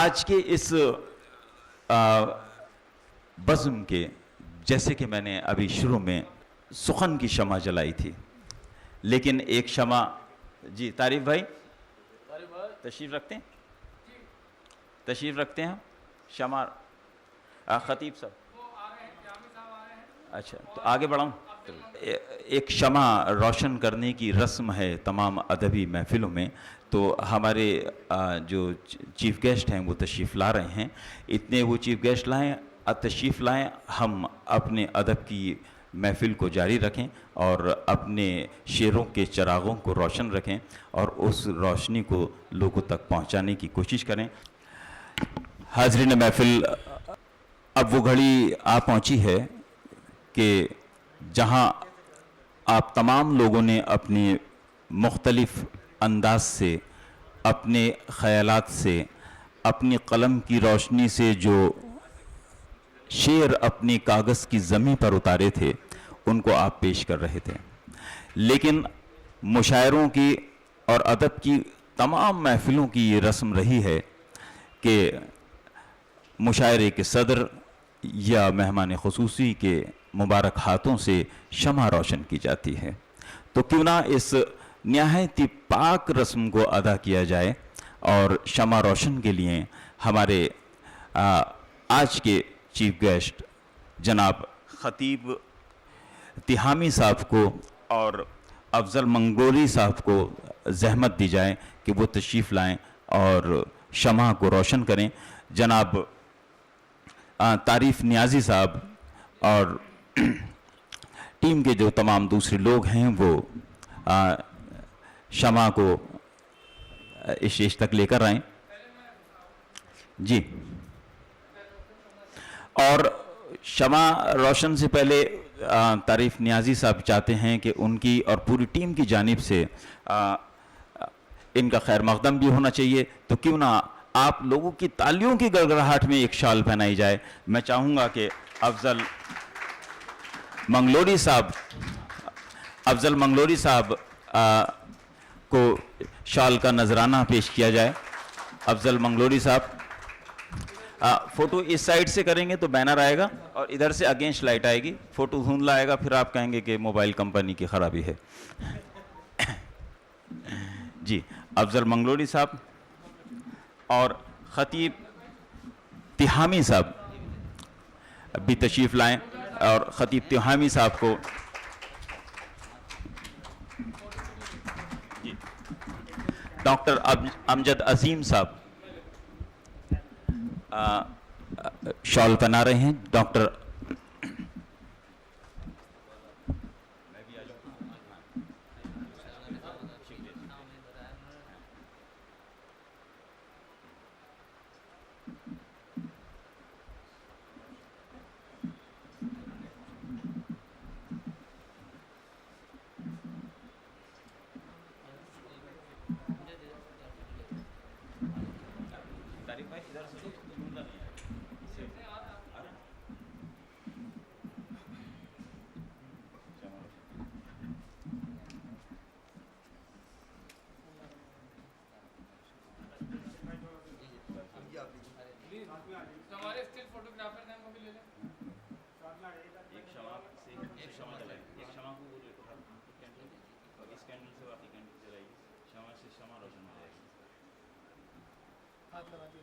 आज के इस बज़्म के, जैसे कि मैंने अभी शुरू में सुखन की शमा जलाई थी, लेकिन एक शमा, जी तारीफ भाई तशरीफ़ रखते हैं, तशरीफ़ रखते हैं शमा ख़तीब साहब, अच्छा तो आगे बढ़ाऊँ। एक शमा रोशन करने की रस्म है तमाम अदबी महफ़िलों में, तो हमारे जो चीफ़ गेस्ट हैं वो तशरीफ़ ला रहे हैं। इतने वो चीफ़ गेस्ट लाएँ, तशरीफ़ लाएँ, हम अपने अदब की महफ़िल को जारी रखें और अपने शेरों के चिरागों को रोशन रखें और उस रोशनी को लोगों तक पहुंचाने की कोशिश करें। हाज़रीन महफ़िल, अब वो घड़ी आ पहुंची है कि जहां आप तमाम लोगों ने अपने मुख्तलिफ़ अंदाज से, अपने ख़यालात से, अपनी कलम की रोशनी से जो शेर अपनी कागज़ की ज़मीं पर उतारे थे उनको आप पेश कर रहे थे, लेकिन मुशायरों की और अदब की तमाम महफ़िलों की ये रस्म रही है कि मुशायरे के सदर या मेहमान ख़ुसूसी के मुबारक हाथों से शमा रोशन की जाती है। तो क्यों ना इस निहायत ही पाक रस्म को अदा किया जाए और शमा रोशन के लिए हमारे आज के चीफ गेस्ट जनाब ख़तीब तिहामी साहब को और अफजल मंगलोरी साहब को ज़हमत दी जाए कि वो तशरीफ़ लाएं और शमा को रोशन करें। जनाब तारीफ़ नियाज़ी साहब और टीम के जो तमाम दूसरे लोग हैं वो शमा को इस स्टेज तक लेकर आएँ। जी, और शमा रोशन से पहले तारीफ़ नियाज़ी साहब चाहते हैं कि उनकी और पूरी टीम की जानिब से इनका खैर मक़दम भी होना चाहिए, तो क्यों ना आप लोगों की तालियों की गड़गड़ाहट में एक शाल पहनाई जाए। मैं चाहूँगा कि अफजल मंगलोरी साहब को शाल का नजराना पेश किया जाए। अफजल मंगलोरी साहब, फ़ोटो इस साइड से करेंगे तो बैनर आएगा और इधर से अगेंस्ट लाइट आएगी, फ़ोटो धुंधला आएगा, फिर आप कहेंगे कि मोबाइल कंपनी की ख़राबी है। जी, अफजल मंगलोरी साहब और ख़तीब तिहामी साहब भी तशरीफ़ लाएं और ख़तीब तिहामी साहब को डॉक्टर अमजद अजीम साहब शॉल पहना रहे हैं। डॉक्टर हमारे स्टिल फोटोग्राफर हैं, वो भी ले लें। एक शमा जलाए, एक शमा को वो लेकर कैंडल और इस कैंडल से बाकी कैंडल जलाएगी, शमा से शमा रोशन हो जाएगी। हाथ लगा दिए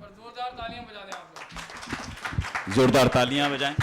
और जोरदार तालियां बजा दें आप लोग। जोरदार तालियां बजाएं।